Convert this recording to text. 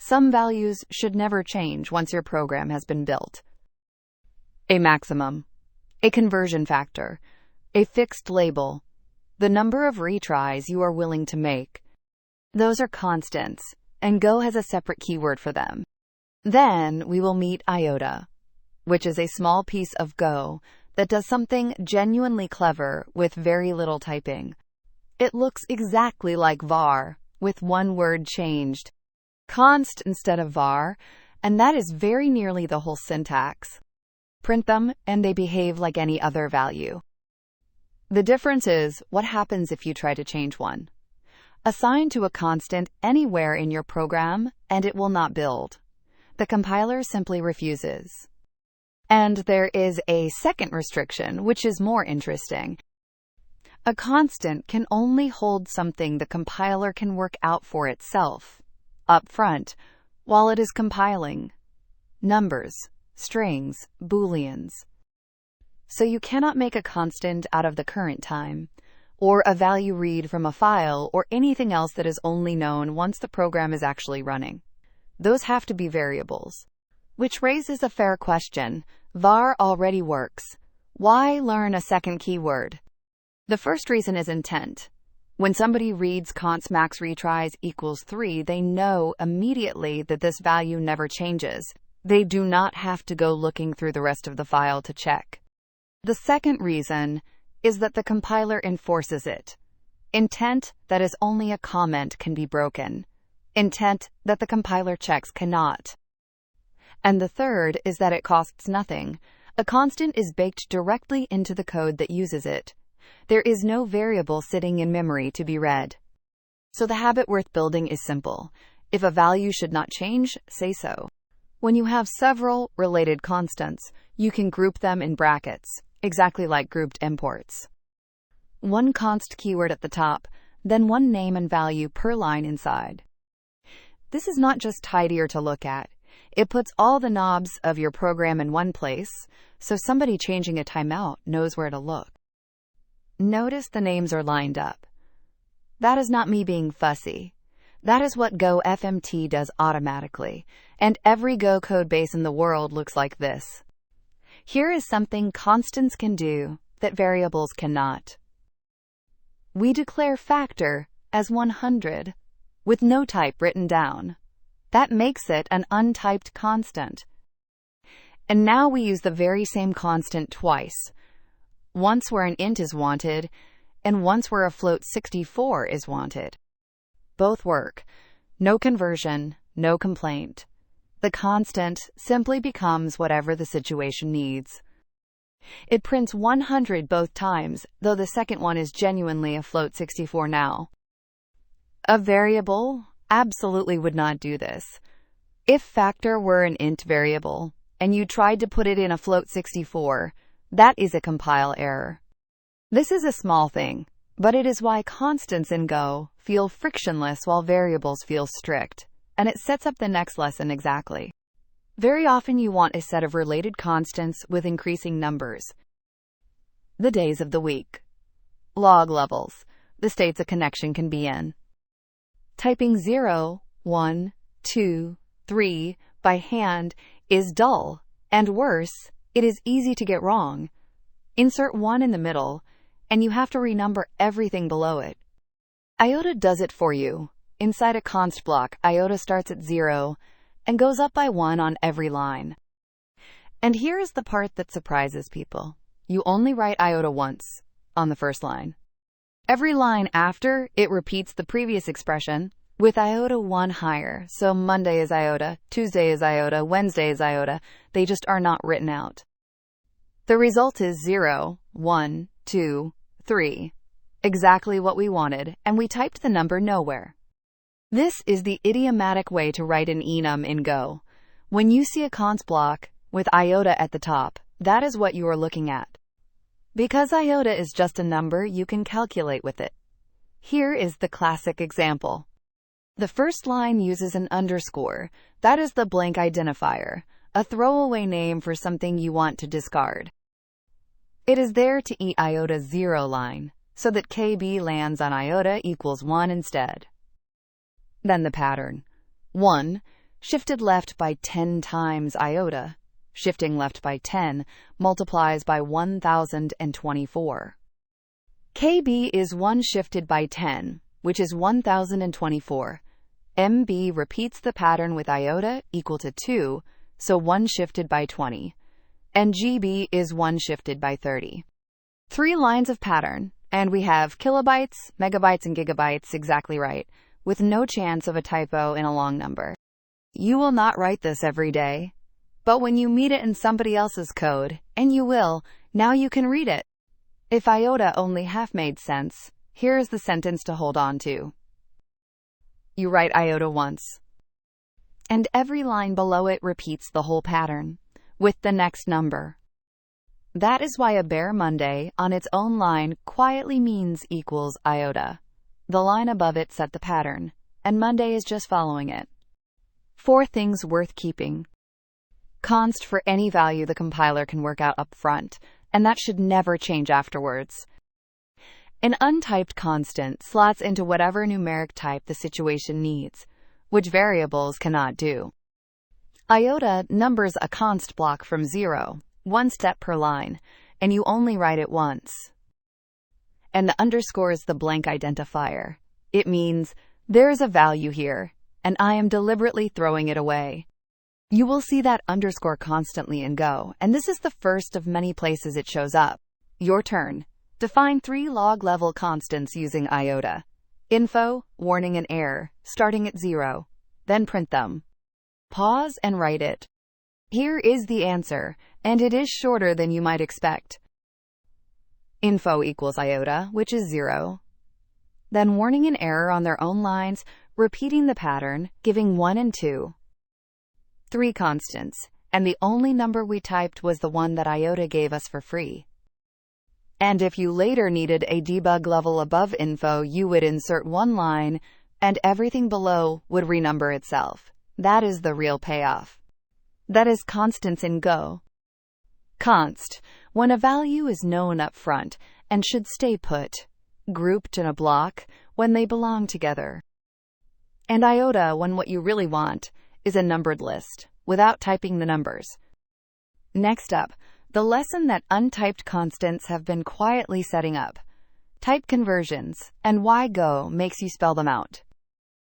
Some values should never change once your program has been built. A maximum, a conversion factor, a fixed label, the number of retries you are willing to make. Those are constants, and Go has a separate keyword for them. Then we will meet iota, which is a small piece of Go that does something genuinely clever with very little typing. It looks exactly like var, with one word changed. Const instead of var, and that is very nearly the whole syntax. Print them, and they behave like any other value. The difference is what happens if you try to change one. Assign to a constant anywhere in your program, and it will not build. The compiler simply refuses. And there is a second restriction, which is more interesting. A constant can only hold something the compiler can work out for itself, up front, while it is compiling. Numbers, strings, booleans. So you cannot make a constant out of the current time, or a value read from a file, or anything else that is only known once the program is actually running. Those have to be variables. Which raises a fair question. Var already works. Why learn a second keyword? The first reason is intent. When somebody reads const max retries equals 3, they know immediately that this value never changes. They do not have to go looking through the rest of the file to check. The second reason is that the compiler enforces it. Intent that is only a comment can be broken. Intent that the compiler checks cannot. And the third is that it costs nothing. A constant is baked directly into the code that uses it. There is no variable sitting in memory to be read. So the habit worth building is simple. If a value should not change, say so. When you have several related constants, you can group them in brackets, exactly like grouped imports. One const keyword at the top, then one name and value per line inside. This is not just tidier to look at. It puts all the knobs of your program in one place, so somebody changing a timeout knows where to look. Notice the names are lined up. That is not me being fussy. That is what Go FMT does automatically, and every Go code base in the world looks like this. Here is something constants can do that variables cannot. We declare factor as 100, with no type written down. That makes it an untyped constant. And now we use the very same constant twice. Once where an int is wanted, and once where a float 64 is wanted. Both work. No conversion, no complaint. The constant simply becomes whatever the situation needs. It prints 100 both times, though the second one is genuinely a float 64 now. A variable absolutely would not do this. If factor were an int variable, and you tried to put it in a float 64, that is a compile error. This is a small thing, but it is why constants in Go feel frictionless while variables feel strict, and it sets up the next lesson exactly. Very often you want a set of related constants with increasing numbers. The days of the week. Log levels, the states a connection can be in. Typing 0, 1, 2, 3 by hand is dull, and worse, it is easy to get wrong. Insert 1 in the middle, and you have to renumber everything below it. Iota does it for you. Inside a const block, iota starts at 0 and goes up by 1 on every line. And here is the part that surprises people. You only write iota once, on the first line. Every line after, it repeats the previous expression, with iota 1 higher. So Monday is iota, Tuesday is iota, Wednesday is iota. They just are not written out. The result is 0, 1, 2, 3. Exactly what we wanted, and we typed the number nowhere. This is the idiomatic way to write an enum in Go. When you see a const block with iota at the top, that is what you are looking at. Because iota is just a number, you can calculate with it. Here is the classic example. The first line uses an underscore. That is the blank identifier, a throwaway name for something you want to discard. It is there to eat iota 0 line, so that KB lands on iota equals 1 instead. Then the pattern. 1, shifted left by 10 times iota, shifting left by 10, multiplies by 1024. KB is 1 shifted by 10, which is 1024. MB repeats the pattern with iota equal to 2, so 1 shifted by 20. And GB is 1 shifted by 30. 3 lines of pattern, and we have kilobytes, megabytes, and gigabytes exactly right, with no chance of a typo in a long number. You will not write this every day, but when you meet it in somebody else's code, and you will, now you can read it. If iota only half made sense, here is the sentence to hold on to. You write iota once, and every line below it repeats the whole pattern, with the next number. That is why a bare Monday on its own line quietly means equals iota. The line above it set the pattern, and Monday is just following it. 4 things worth keeping. Const for any value the compiler can work out up front, and that should never change afterwards. An untyped constant slots into whatever numeric type the situation needs, which variables cannot do. Iota numbers a const block from 0, 1 step per line, and you only write it once. And the underscore is the blank identifier. It means, there's a value here, and I am deliberately throwing it away. You will see that underscore constantly in Go, and this is the first of many places it shows up. Your turn. Define 3 log-level constants using iota. Info, warning, and error, starting at 0. Then print them. Pause and write it. Here is the answer, and it is shorter than you might expect. Info equals iota, which is 0. Then warning and error on their own lines, repeating the pattern, giving 1 and 2. 3 constants, and the only number we typed was the one that iota gave us for free. And if you later needed a debug level above info, you would insert 1 line, and everything below would renumber itself. That is the real payoff. That is constants in Go. Const, when a value is known up front and should stay put, grouped in a block when they belong together. And iota, when what you really want is a numbered list, without typing the numbers. Next up, the lesson that untyped constants have been quietly setting up. Type conversions, and why Go makes you spell them out.